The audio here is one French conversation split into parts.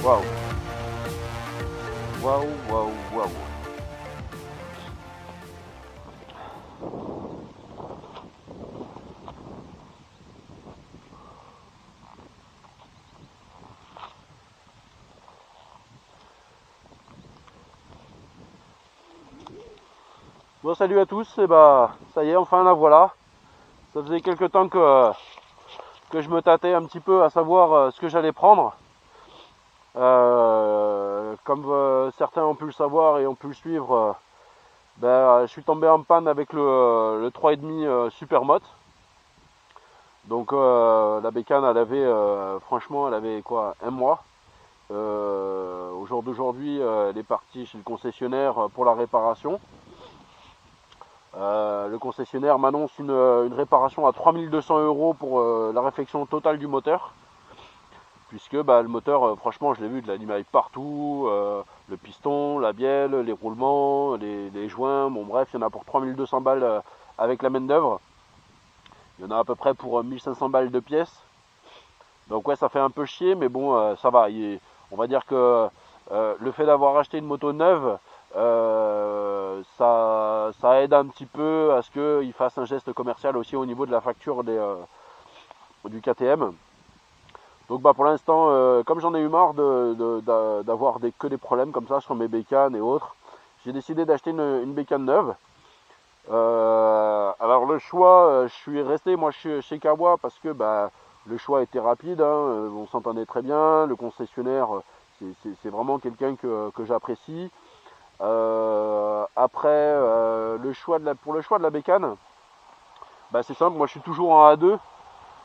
Waouh. Waouh, waouh, waouh. Bon, salut à tous, et bah ça y est, enfin la voilà. Ça faisait quelques temps que je me tâtais un petit peu à savoir ce que j'allais prendre. Comme certains ont pu le savoir et ont pu le suivre, je suis tombé en panne avec le 3,5 Supermoto. Donc la bécane, elle avait franchement, elle avait quoi, un mois. Au jour d'aujourd'hui, elle est partie chez le concessionnaire pour la réparation. Le concessionnaire m'annonce une réparation à 3200 € pour la réfection totale du moteur. Puisque le moteur, franchement, je l'ai vu de l'animal partout. Le piston, la bielle, les roulements, les joints. Bon, bref, il y en a pour 3200 balles avec la main d'œuvre. Il y en a à peu près pour 1500 balles de pièces. Donc, ouais, ça fait un peu chier, mais bon, ça va. On va dire que le fait d'avoir acheté une moto neuve, ça aide un petit peu à ce qu'il fasse un geste commercial aussi au niveau de la facture du KTM. Donc pour l'instant, comme j'en ai eu marre d'avoir que des problèmes comme ça sur mes bécanes et autres, j'ai décidé d'acheter une bécane neuve. Alors le choix, je suis resté moi chez Kawa parce que le choix était rapide, hein, on s'entendait très bien, le concessionnaire c'est vraiment quelqu'un que j'apprécie. Après pour le choix de la bécane, c'est simple, moi je suis toujours en A2.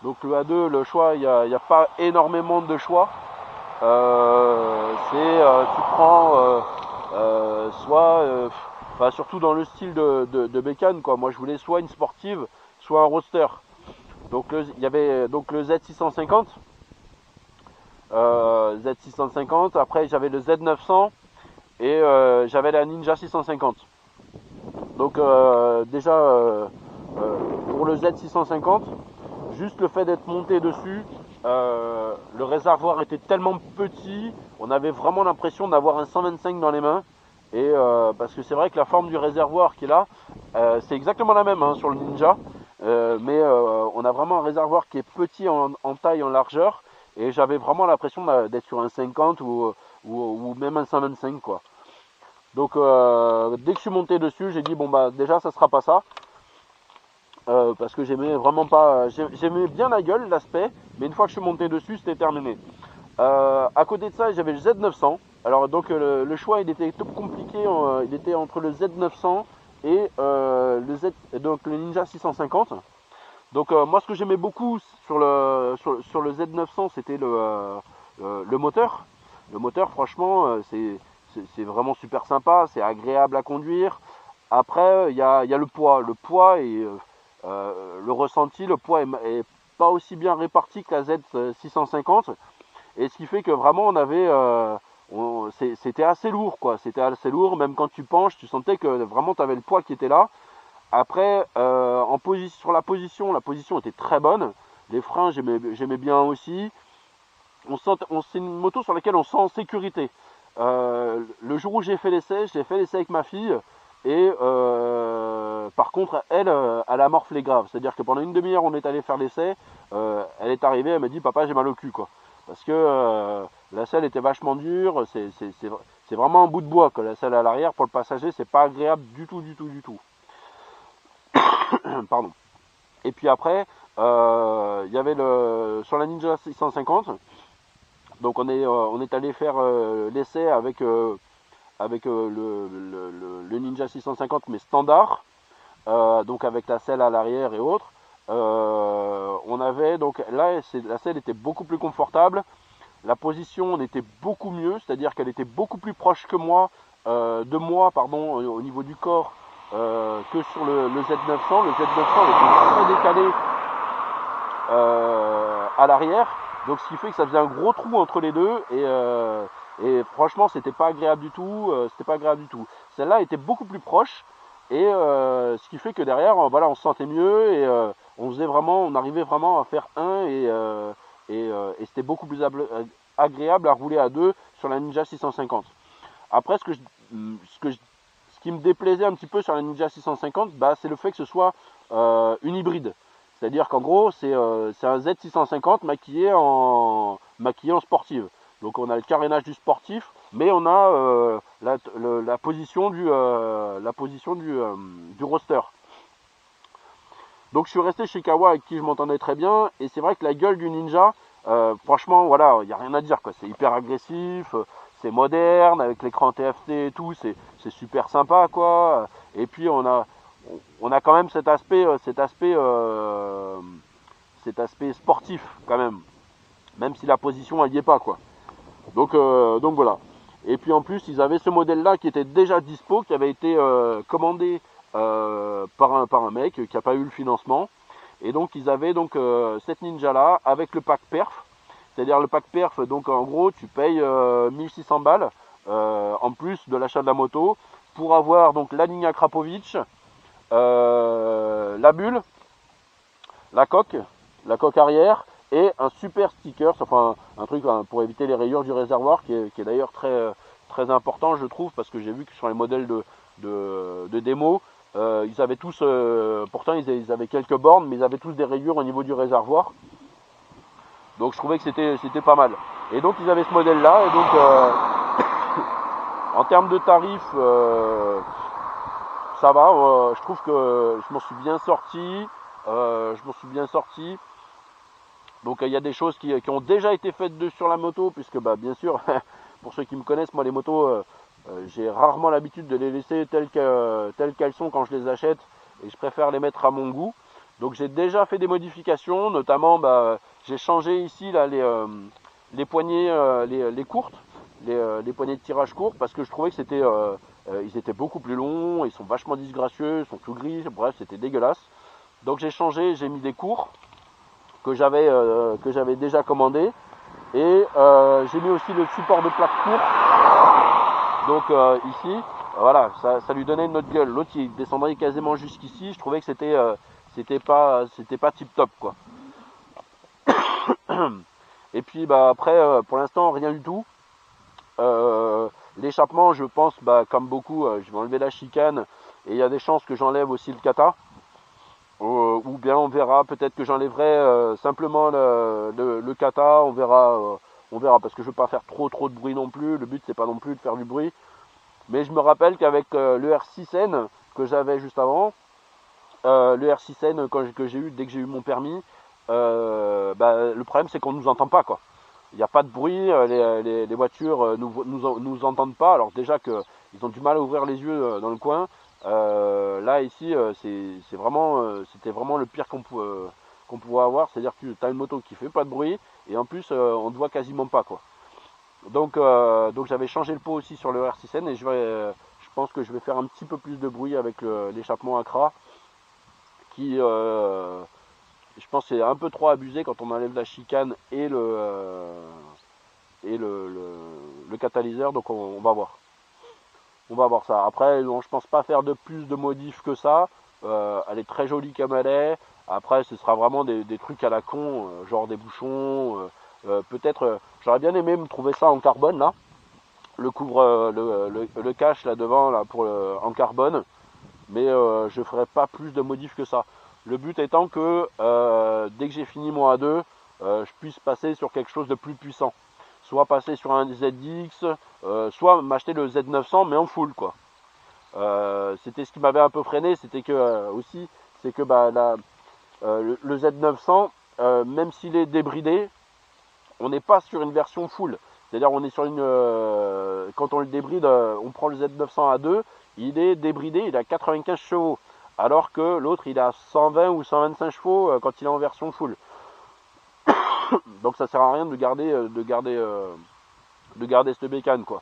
Donc le A2, le choix, il n'y a pas énormément de choix. Tu prends surtout dans le style de bécane, quoi. Moi je voulais soit une sportive, soit un roadster. Donc il y avait donc le Z650. Z650, après j'avais le Z900 et j'avais la Ninja 650. Donc pour le Z650, juste le fait d'être monté dessus, le réservoir était tellement petit, on avait vraiment l'impression d'avoir un 125 dans les mains. Et parce que c'est vrai que la forme du réservoir qui est là, c'est exactement la même sur le Ninja. Mais on a vraiment un réservoir qui est petit en taille, en largeur. Et j'avais vraiment l'impression d'être sur un 50 ou même un 125 quoi. Donc dès que je suis monté dessus, j'ai dit déjà ça sera pas ça. Parce que j'aimais vraiment pas, j'aimais bien la gueule, l'aspect, mais une fois que je suis monté dessus, c'était terminé. À côté de ça, j'avais le Z900. Alors donc le choix, il était tout compliqué, il était entre le Z900 et donc le Ninja 650. Donc moi, ce que j'aimais beaucoup sur le Z900, c'était le moteur. Le moteur, franchement, c'est vraiment super sympa, c'est agréable à conduire. Après, il y a le poids. Le poids et le ressenti, le poids est pas aussi bien réparti que la Z650. Et ce qui fait que vraiment c'était assez lourd quoi. C'était assez lourd, même quand tu penches, tu sentais que vraiment tu avais le poids qui était là. Après, sur la position était très bonne. Les freins, j'aimais bien aussi. C'est une moto sur laquelle on sent en sécurité. Le jour où j'ai fait l'essai avec ma fille. Et par contre, elle a morflé grave. C'est-à-dire que pendant une demi-heure, on est allé faire l'essai. Elle est arrivée, elle m'a dit papa, j'ai mal au cul quoi. Parce que la selle était vachement dure. C'est vraiment un bout de bois que la selle à l'arrière pour le passager, c'est pas agréable du tout, du tout, du tout. Pardon. Et puis après, il y avait sur la Ninja 650. Donc on est allé faire l'essai avec le Ninja 650 mais standard, donc avec la selle à l'arrière et autres. On avait donc là la selle était beaucoup plus confortable, la position était beaucoup mieux, c'est-à-dire qu'elle était beaucoup plus proche de moi au niveau du corps que sur le Z900. Le Z900 était très décalé à l'arrière, donc ce qui fait que ça faisait un gros trou entre les deux et franchement c'était pas agréable du tout. Celle-là était beaucoup plus proche et ce qui fait que derrière on se sentait mieux et on arrivait vraiment à faire un et c'était beaucoup plus agréable à rouler à deux sur la Ninja 650. Après, ce qui me déplaisait un petit peu sur la Ninja 650, bah, c'est le fait que ce soit une hybride. C'est-à-dire qu'en gros, c'est un Z650 maquillé en sportive. Donc on a le carénage du sportif, mais on a la position du roster. Donc je suis resté chez Kawa avec qui je m'entendais très bien, et c'est vrai que la gueule du Ninja, franchement, voilà, il n'y a rien à dire, quoi. C'est hyper agressif, c'est moderne, avec l'écran TFT et tout, c'est super sympa, quoi. Et puis on a quand même cet aspect sportif, quand même si la position elle y est pas, quoi. Donc voilà. Et puis en plus, ils avaient ce modèle-là qui était déjà dispo, qui avait été commandé par un mec qui n'a pas eu le financement. Et donc ils avaient donc cette Ninja-là avec le pack perf. C'est-à-dire le pack perf, donc en gros, tu payes 1600 balles en plus de l'achat de la moto pour avoir donc la ligne Krapovic, la bulle, la coque arrière et un super sticker, enfin un truc pour éviter les rayures du réservoir qui est d'ailleurs très important, je trouve, parce que j'ai vu que sur les modèles de démo, ils avaient tous, pourtant ils avaient quelques bornes, mais ils avaient tous des rayures au niveau du réservoir. Donc je trouvais que c'était pas mal. Et donc ils avaient ce modèle là, et donc en termes de tarifs, ça va, je trouve que je m'en suis bien sorti. Donc il y a des choses qui ont déjà été faites sur la moto, puisque bah, bien sûr, pour ceux qui me connaissent, moi les motos, j'ai rarement l'habitude de les laisser telles qu'elles sont quand je les achète, et je préfère les mettre à mon goût. Donc j'ai déjà fait des modifications, notamment bah, j'ai changé ici là, les poignées les courtes, les poignées de tirage court, parce que je trouvais que ils étaient beaucoup plus longs, ils sont vachement disgracieux, ils sont tout gris, bref c'était dégueulasse. Donc j'ai changé, j'ai mis des courts que j'avais déjà commandé, et j'ai mis aussi le support de plaque court. Donc ici, voilà, ça lui donnait une autre gueule. L'autre il descendrait quasiment jusqu'ici. Je trouvais que c'était pas tip top, quoi. Et puis bah après, pour l'instant rien du tout. L'échappement, je pense, bah, comme beaucoup, je vais enlever la chicane, et il y a des chances que j'enlève aussi le kata. Ou bien on verra, peut-être que j'enlèverai simplement le kata, on verra, parce que je veux pas faire trop de bruit non plus. Le but c'est pas non plus de faire du bruit. Mais je me rappelle qu'avec le R6N que j'avais juste avant, le R6N que j'ai eu dès que j'ai eu mon permis, bah, le problème c'est qu'on nous entend pas, quoi. Il n'y a pas de bruit, les voitures nous entendent pas. Alors déjà qu'ils ont du mal à ouvrir les yeux dans le coin. Là ici, c'était vraiment le pire qu'on pouvait avoir. C'est-à-dire que tu as une moto qui fait pas de bruit, et en plus on ne voit quasiment pas, quoi. Donc j'avais changé le pot aussi sur le R6N, et je pense que je vais faire un petit peu plus de bruit avec l'échappement Accra, qui je pense que c'est un peu trop abusé quand on enlève la chicane et le catalyseur. Donc on va voir. On va voir ça. Après, non, je pense pas faire de plus de modifs que ça. Elle est très jolie comme elle est. Après, ce sera vraiment des trucs à la con, genre des bouchons. Peut-être, j'aurais bien aimé me trouver ça en carbone là. Le cache là devant là en carbone. Mais je ferai pas plus de modifs que ça. Le but étant que dès que j'ai fini mon A2, je puisse passer sur quelque chose de plus puissant. Soit passer sur un ZX, soit m'acheter le Z900 mais en full, quoi. C'était ce qui m'avait un peu freiné, c'était que aussi, c'est que bah, le Z900, même s'il est débridé, on n'est pas sur une version full. C'est-à-dire on est sur quand on le débride, on prend le Z900 A2, il est débridé, il a 95 chevaux. Alors que l'autre il a 120 ou 125 chevaux quand il est en version full. Donc ça sert à rien de garder cette bécane, quoi.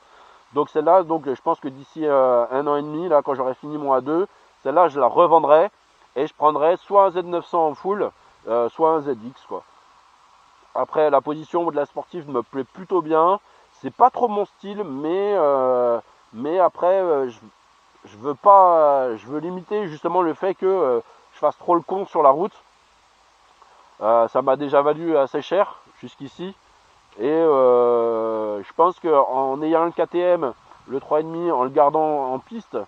Donc celle-là, donc je pense que d'ici 1 an et demi, là, quand j'aurai fini mon A2, celle-là je la revendrai, et je prendrai soit un Z900 en full, soit un ZX, quoi. Après, la position de la sportive me plaît plutôt bien. C'est pas trop mon style, mais après je veux pas, je veux limiter justement le fait que je fasse trop le con sur la route. Ça m'a déjà valu assez cher jusqu'ici. Et je pense qu'en ayant le KTM, le 3,5, en le gardant en piste,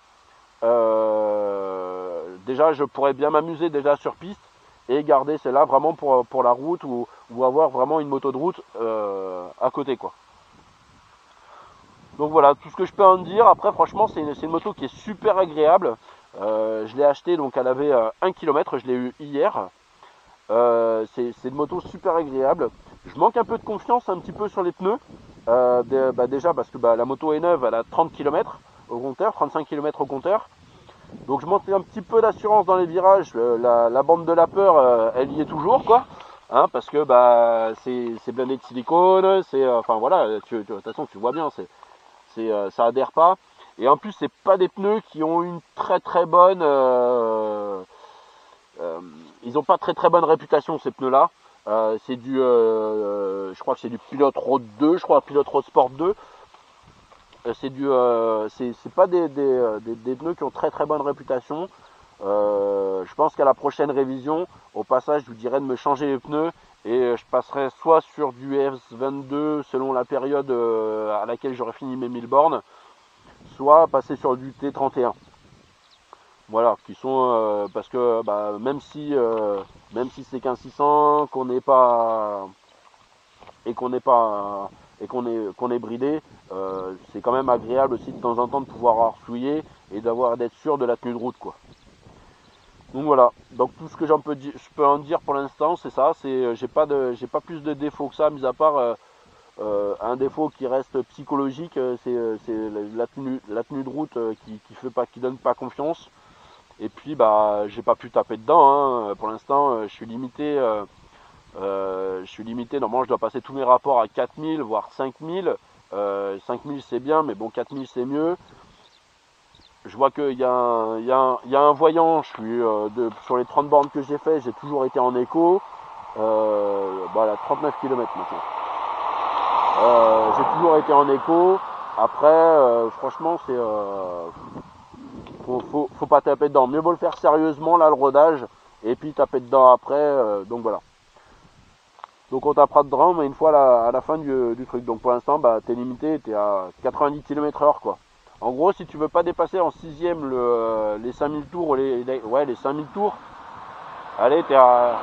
déjà je pourrais bien m'amuser déjà sur piste et garder celle-là vraiment pour la route ou avoir vraiment une moto de route à côté quoi. Donc voilà tout ce que je peux en dire. Après franchement c'est une moto qui est super agréable. Je l'ai achetée donc elle avait 1 km, je l'ai eu hier. C'est une moto super agréable. Je manque un peu de confiance un petit peu sur les pneus. Déjà parce que la moto est neuve, elle a 30 km au compteur, 35 km au compteur. Donc je monte un petit peu d'assurance dans les virages. La bande de la peur, elle y est toujours quoi. Hein, parce que c'est blindé de silicone, enfin voilà, de toute façon tu vois bien, ça adhère pas. Et en plus c'est pas des pneus qui ont une très bonne ils n'ont pas très bonne réputation ces pneus là. C'est du je crois que c'est du Pilote Road 2, je crois Pilote Road Sport 2. C'est pas des pneus qui ont très bonne réputation. Je pense qu'à la prochaine révision, au passage, je vous dirais de me changer les pneus et je passerai soit sur du S22 selon la période à laquelle j'aurai fini mes 1000 bornes, soit passer sur du T31. Voilà, qui sont parce que même si c'est qu'un 600, qu'on n'est pas et qu'on est bridé, c'est quand même agréable aussi de temps en temps de pouvoir harfouiller et d'être sûr de la tenue de route quoi. Donc voilà, donc tout ce que je peux en dire pour l'instant c'est ça, j'ai pas plus de défauts que ça, mis à part un défaut qui reste psychologique, c'est la tenue de route qui donne pas confiance. Et puis j'ai pas pu taper dedans, hein. Pour l'instant je suis limité. Normalement je dois passer tous mes rapports à 4000 voire 5000. 5000 c'est bien mais bon 4000 c'est mieux. Je vois qu'il y a un voyant, sur les 30 bornes que j'ai fait, j'ai toujours été en écho. 39 km maintenant. J'ai toujours été en écho. Après franchement c'est faut pas taper dedans. Mieux vaut le faire sérieusement là le rodage et puis taper dedans après. Donc voilà. Donc on tapera dedans mais une fois à la fin du truc. Donc pour l'instant t'es limité, t'es à 90 km/h quoi. En gros si tu veux pas dépasser en 6ème les 5000 tours, les 5000 tours, allez t'es à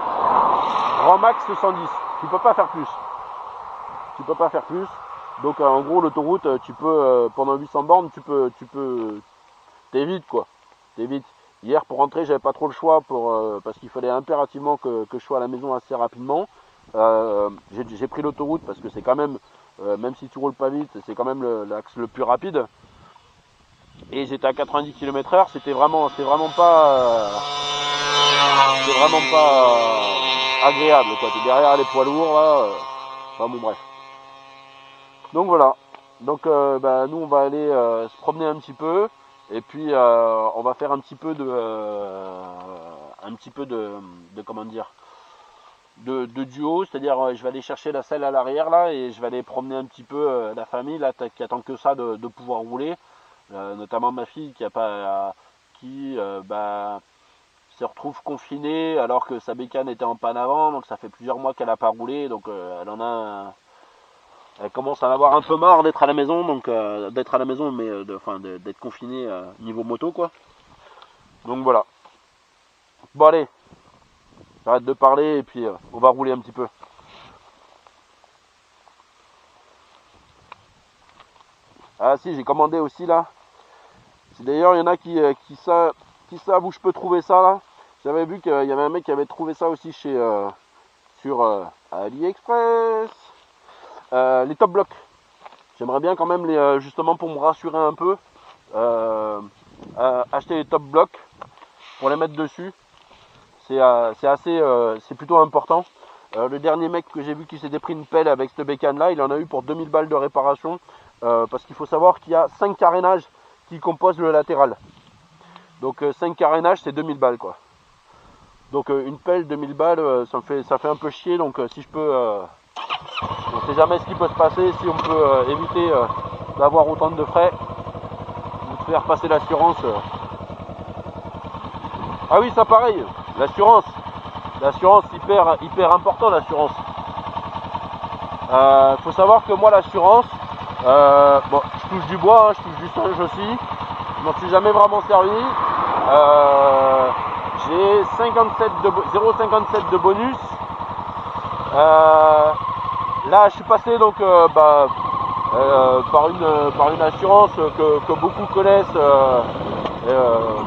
grand max 110. Tu peux pas faire plus. Donc en gros l'autoroute tu peux pendant 800 bornes t'évites quoi. T'évites. Hier pour rentrer j'avais pas trop le choix parce qu'il fallait impérativement que je sois à la maison assez rapidement. J'ai pris l'autoroute parce que c'est quand même, même si tu roules pas vite, c'est quand même l'axe le plus rapide. Et j'étais à 90 km/h, c'est vraiment pas agréable quoi. T'es derrière les poids lourds là. Enfin bon bref. Donc voilà. Donc nous on va aller se promener un petit peu. Et puis on va faire un petit peu de comment dire de duo, c'est-à-dire je vais aller chercher la selle à l'arrière là et je vais aller promener un petit peu la famille là qui attend que ça de pouvoir rouler, notamment ma fille qui se retrouve confinée alors que sa bécane était en panne avant, donc ça fait plusieurs mois qu'elle n'a pas roulé, donc elle commence à en avoir un peu marre d'être à la maison, mais d'être confinée niveau moto quoi. Donc voilà. Bon allez, j'arrête de parler et puis on va rouler un petit peu. Ah si, j'ai commandé aussi là. D'ailleurs il y en a qui savent où je peux trouver ça là. J'avais vu qu'il y avait un mec qui avait trouvé ça aussi sur AliExpress. Les top blocks. J'aimerais bien quand même justement pour me rassurer un peu acheter les top blocks pour les mettre dessus. C'est plutôt important. Le dernier mec que j'ai vu qui s'était pris une pelle avec cette bécane là, il en a eu pour 2000 balles de réparation parce qu'il faut savoir qu'il y a 5 carénages qui composent le latéral. Donc 5 carénages c'est 2000 balles quoi. Donc une pelle 2000 balles ça fait un peu chier, donc si je peux on sait jamais ce qui peut se passer, si on peut éviter d'avoir autant de frais ou de faire passer l'assurance. Ah oui ça pareil, l'assurance hyper important l'assurance. Faut savoir que moi l'assurance, bon, je touche du bois, hein, je touche du singe aussi, je m'en suis jamais vraiment servi. J'ai 0,57 de bonus. Là je suis passé donc par une assurance que beaucoup connaissent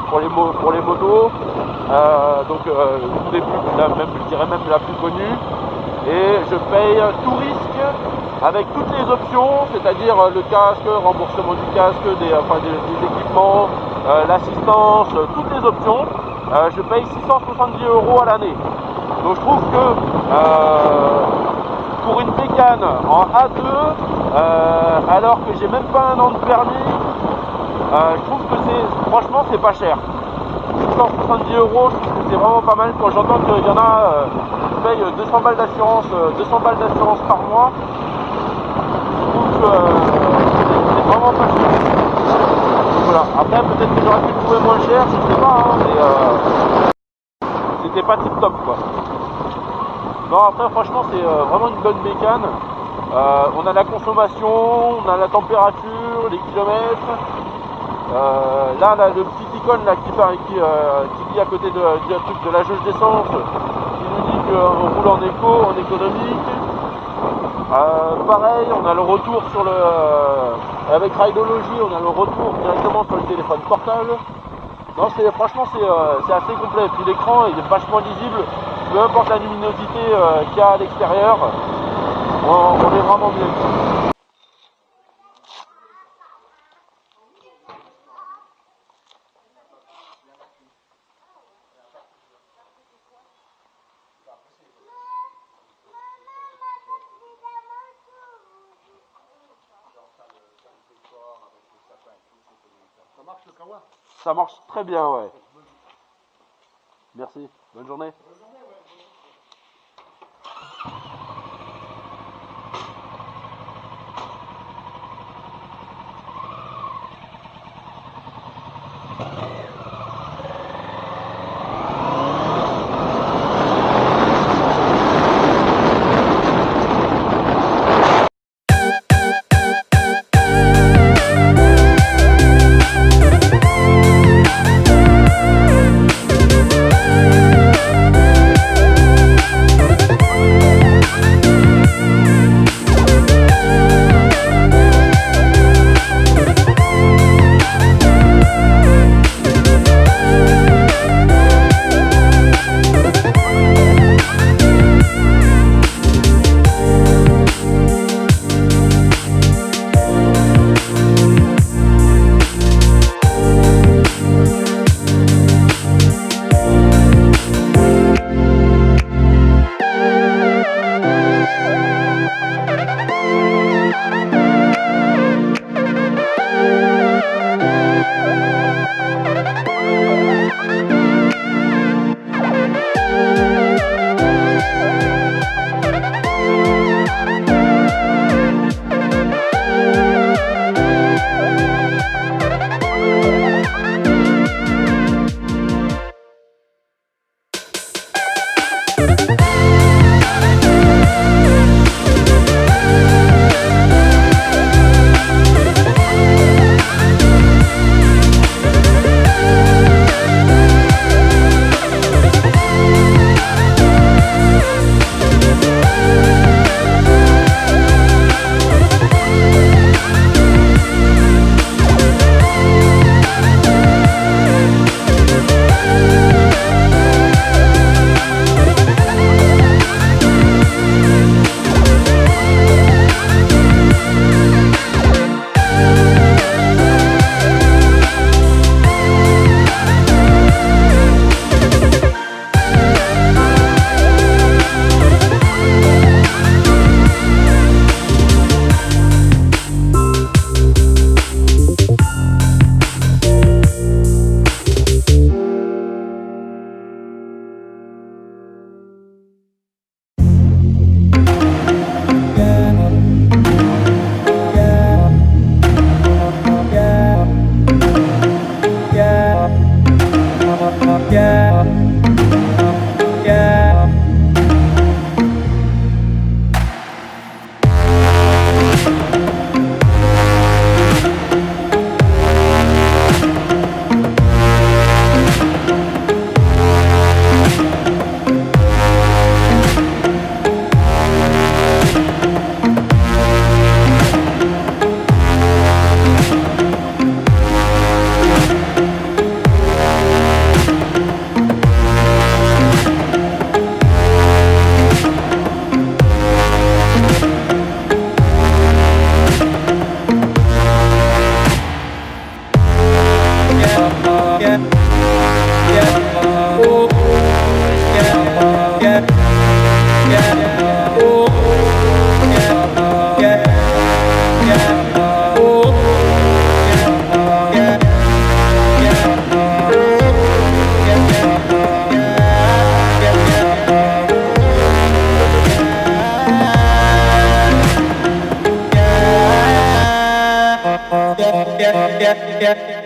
pour les motos, donc je dirais même la plus connue, et je paye tout risque avec toutes les options, c'est-à-dire le casque, remboursement du casque, des équipements, l'assistance, toutes les options. Je paye 670 € à l'année. Donc je trouve que pour une bécane en A2, alors que j'ai même pas un an de permis, je trouve que franchement c'est pas cher. 670 €, je trouve que c'est vraiment pas mal. Quand j'entends qu'il y en a qui payent 200 balles d'assurance par mois, je trouve que c'est vraiment pas cher. Voilà. Après peut-être que j'aurais pu le trouver moins cher, je sais pas, hein, mais c'était pas tip top quoi. Non, après franchement c'est vraiment une bonne bécane. On a la consommation, on a la température, les kilomètres. Là, le petit icône là, qui dit à côté du truc de la jauge d'essence, qui nous dit qu'on roule en économique. Pareil, on a le retour avec Rideology, on a le retour directement sur le téléphone portable. Non, franchement c'est assez complet. Puis l'écran il est vachement lisible, peu importe la luminosité qu'il y a à l'extérieur, on est vraiment bien. Ça marche le Kawa? Ça marche très bien, ouais. Merci, bonne journée. yeah, yeah.